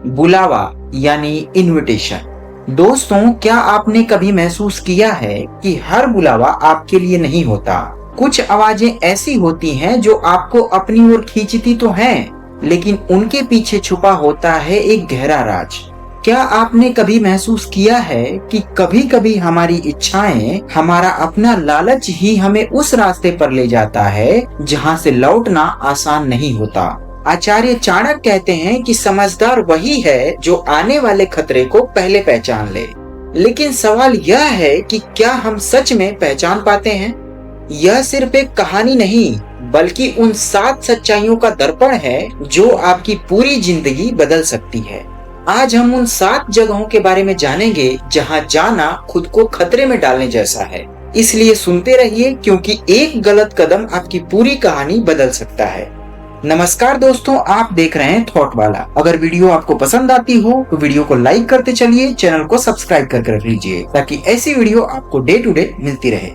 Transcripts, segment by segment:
बुलावा यानी इनविटेशन। दोस्तों, क्या आपने कभी महसूस किया है कि हर बुलावा आपके लिए नहीं होता? कुछ आवाजें ऐसी होती हैं जो आपको अपनी ओर खींचती तो हैं, लेकिन उनके पीछे छुपा होता है एक गहरा राज। क्या आपने कभी महसूस किया है कि कभी कभी हमारी इच्छाएं, हमारा अपना लालच ही हमें उस रास्ते पर ले जाता है जहां से लौटना आसान नहीं होता। आचार्य चाणक्य कहते हैं कि समझदार वही है जो आने वाले खतरे को पहले पहचान ले। लेकिन सवाल यह है कि क्या हम सच में पहचान पाते हैं? यह सिर्फ एक कहानी नहीं, बल्कि उन 7 सच्चाइयों का दर्पण है जो आपकी पूरी जिंदगी बदल सकती है। आज हम उन 7 जगहों के बारे में जानेंगे जहां जाना खुद को खतरे में डालने जैसा है। इसलिए सुनते रहिए, क्योंकि एक गलत कदम आपकी पूरी कहानी बदल सकता है। नमस्कार दोस्तों, आप देख रहे हैं थॉट वाला। अगर वीडियो आपको पसंद आती हो तो वीडियो को लाइक करते चलिए, चैनल को सब्सक्राइब करके रख लीजिए ताकि ऐसी वीडियो आपको डे टू डे मिलती रहे।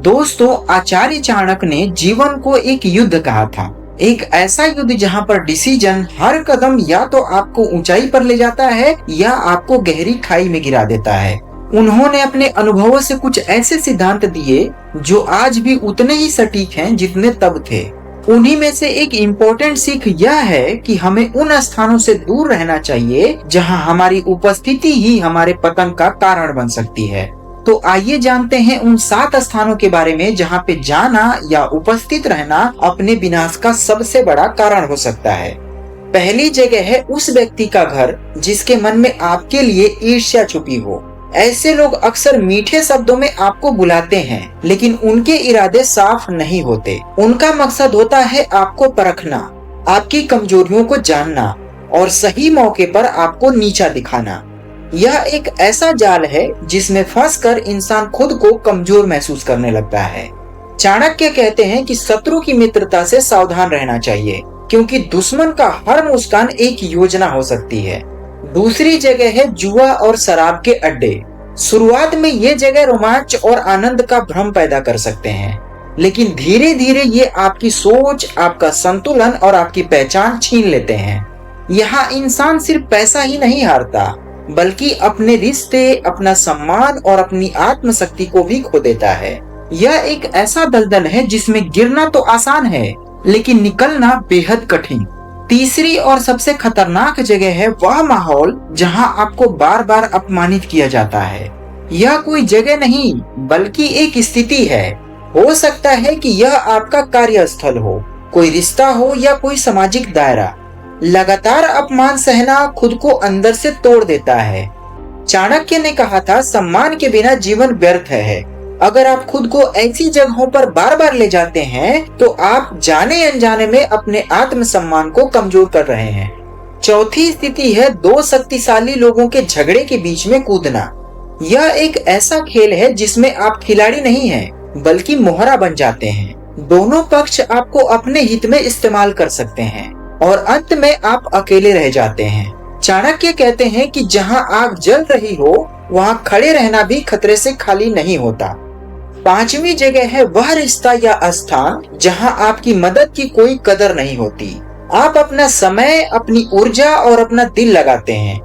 दोस्तों, आचार्य चाणक्य ने जीवन को एक युद्ध कहा था। एक ऐसा युद्ध जहां पर डिसीजन हर कदम या तो आपको ऊंचाई पर ले जाता है या आपको गहरी खाई में गिरा देता है। उन्होंने अपने अनुभवों से कुछ ऐसे सिद्धांत दिए जो आज भी उतने ही सटीक हैं जितने तब थे। उन्हीं में से एक इम्पोर्टेंट सीख यह है कि हमें उन स्थानों से दूर रहना चाहिए जहां हमारी उपस्थिति ही हमारे पतन का कारण बन सकती है। तो आइए जानते हैं उन 7 स्थानों के बारे में जहां पे जाना या उपस्थित रहना अपने विनाश का सबसे बड़ा कारण हो सकता है। पहली जगह है उस व्यक्ति का घर जिसके मन में आपके लिए ईर्ष्या छुपी हो। ऐसे लोग अक्सर मीठे शब्दों में आपको बुलाते हैं, लेकिन उनके इरादे साफ नहीं होते। उनका मकसद होता है आपको परखना, आपकी कमजोरियों को जानना और सही मौके पर आपको नीचा दिखाना। यह एक ऐसा जाल है जिसमें फंसकर इंसान खुद को कमजोर महसूस करने लगता है। चाणक्य कहते हैं कि शत्रु की मित्रता से सावधान रहना चाहिए, क्योंकि दुश्मन का हर मुस्कान एक योजना हो सकती है। दूसरी जगह है जुआ और शराब के अड्डे। शुरुआत में ये जगह रोमांच और आनंद का भ्रम पैदा कर सकते हैं, लेकिन धीरे धीरे ये आपकी सोच, आपका संतुलन और आपकी पहचान छीन लेते हैं। यहाँ इंसान सिर्फ पैसा ही नहीं हारता, बल्कि अपने रिश्ते, अपना सम्मान और अपनी आत्मशक्ति को भी खो देता है। यह एक ऐसा दलदल है जिसमें गिरना तो आसान है, लेकिन निकलना बेहद कठिन। तीसरी और सबसे खतरनाक जगह है वह माहौल जहां आपको बार बार अपमानित किया जाता है। यह कोई जगह नहीं, बल्कि एक स्थिति है। हो सकता है कि यह आपका कार्यस्थल हो, कोई रिश्ता हो या कोई सामाजिक दायरा। लगातार अपमान सहना खुद को अंदर से तोड़ देता है। चाणक्य ने कहा था, सम्मान के बिना जीवन व्यर्थ है। अगर आप खुद को ऐसी जगहों पर बार बार ले जाते हैं तो आप जाने अनजाने में अपने आत्मसम्मान को कमजोर कर रहे हैं। चौथी स्थिति है 2 शक्तिशाली लोगों के झगड़े के बीच में कूदना। यह एक ऐसा खेल है जिसमें आप खिलाड़ी नहीं हैं, बल्कि मोहरा बन जाते हैं। दोनों पक्ष आपको अपने हित में इस्तेमाल कर सकते हैं और अंत में आप अकेले रह जाते हैं। चाणक्य कहते हैं कि जहां आग जल रही हो वहां खड़े रहना भी खतरे से खाली नहीं होता। 5वीं जगह है वह रिश्ता या स्थान जहां आपकी मदद की कोई कदर नहीं होती। आप अपना समय, अपनी ऊर्जा और अपना दिल लगाते हैं,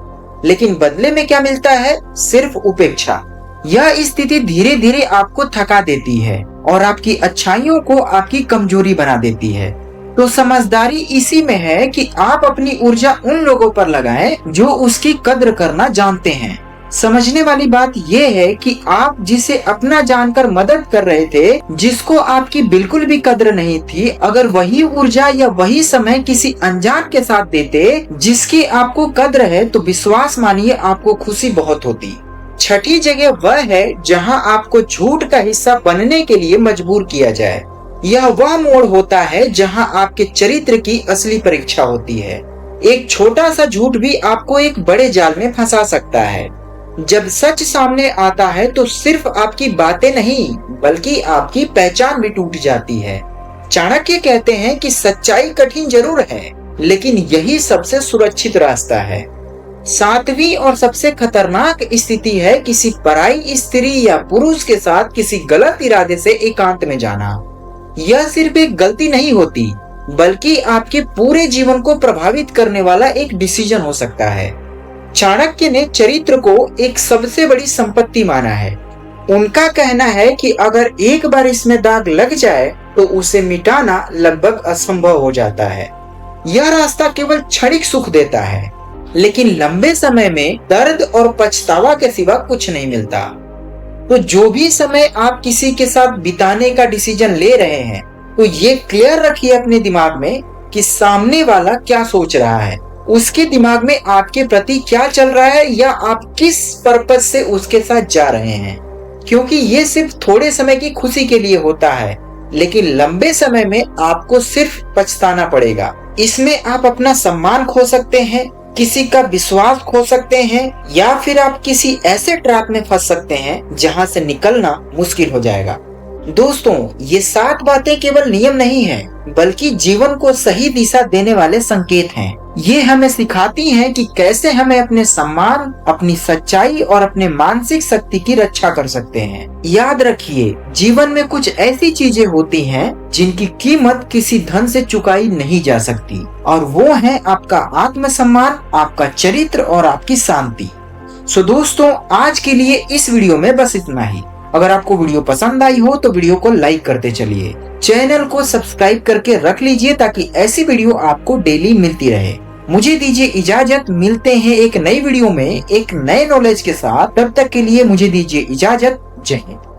लेकिन बदले में क्या मिलता है? सिर्फ उपेक्षा। यह स्थिति धीरे धीरे आपको थका देती है और आपकी अच्छाइयों को आपकी कमजोरी बना देती है। तो समझदारी इसी में है कि आप अपनी ऊर्जा उन लोगों पर लगाएं जो उसकी कद्र करना जानते हैं। समझने वाली बात यह है कि आप जिसे अपना जानकर मदद कर रहे थे, जिसको आपकी बिल्कुल भी कद्र नहीं थी, अगर वही ऊर्जा या वही समय किसी अनजान के साथ देते जिसकी आपको कद्र है, तो विश्वास मानिए आपको खुशी बहुत होती। 6ठी जगह वह है जहां आपको झूठ का हिस्सा बनने के लिए मजबूर किया जाए। यह वह मोड़ होता है जहां आपके चरित्र की असली परीक्षा होती है। एक छोटा सा झूठ भी आपको एक बड़े जाल में फंसा सकता है। जब सच सामने आता है तो सिर्फ आपकी बातें नहीं, बल्कि आपकी पहचान भी टूट जाती है। चाणक्य कहते हैं कि सच्चाई कठिन जरूर है, लेकिन यही सबसे सुरक्षित रास्ता है। 7वीं और सबसे खतरनाक स्थिति है किसी पराई स्त्री या पुरुष के साथ किसी गलत इरादे से एकांत में जाना। यह सिर्फ एक गलती नहीं होती, बल्कि आपके पूरे जीवन को प्रभावित करने वाला एक डिसीजन हो सकता है। चाणक्य ने चरित्र को एक सबसे बड़ी संपत्ति माना है। उनका कहना है कि अगर एक बार इसमें दाग लग जाए तो उसे मिटाना लगभग असंभव हो जाता है। यह रास्ता केवल क्षणिक सुख देता है, लेकिन लंबे समय में दर्द और पछतावा के सिवा कुछ नहीं मिलता। तो जो भी समय आप किसी के साथ बिताने का डिसीजन ले रहे हैं, तो ये क्लियर रखिए अपने दिमाग में कि सामने वाला क्या सोच रहा है, उसके दिमाग में आपके प्रति क्या चल रहा है, या आप किस पर्पज से उसके साथ जा रहे हैं। क्योंकि ये सिर्फ थोड़े समय की खुशी के लिए होता है, लेकिन लंबे समय में आपको सिर्फ पछताना पड़ेगा। इसमें आप अपना सम्मान खो सकते हैं, किसी का विश्वास खो सकते हैं, या फिर आप किसी ऐसे ट्रैप में फंस सकते हैं जहां से निकलना मुश्किल हो जाएगा। दोस्तों, ये 7 बातें केवल नियम नहीं है, बल्कि जीवन को सही दिशा देने वाले संकेत हैं। ये हमें सिखाती हैं कि कैसे हमें अपने सम्मान, अपनी सच्चाई और अपने मानसिक शक्ति की रक्षा कर सकते हैं। याद रखिए, जीवन में कुछ ऐसी चीजें होती हैं जिनकी कीमत किसी धन से चुकाई नहीं जा सकती, और वो है आपका आत्मसम्मान, आपका चरित्र और आपकी शांति। सो दोस्तों, आज के लिए इस वीडियो में बस इतना ही। अगर आपको वीडियो पसंद आई हो तो वीडियो को लाइक करते चलिए, चैनल को सब्सक्राइब करके रख लीजिए ताकि ऐसी वीडियो आपको डेली मिलती रहे। मुझे दीजिए इजाजत, मिलते हैं एक नई वीडियो में एक नए नॉलेज के साथ। तब तक के लिए मुझे दीजिए इजाजत। जय हिंद।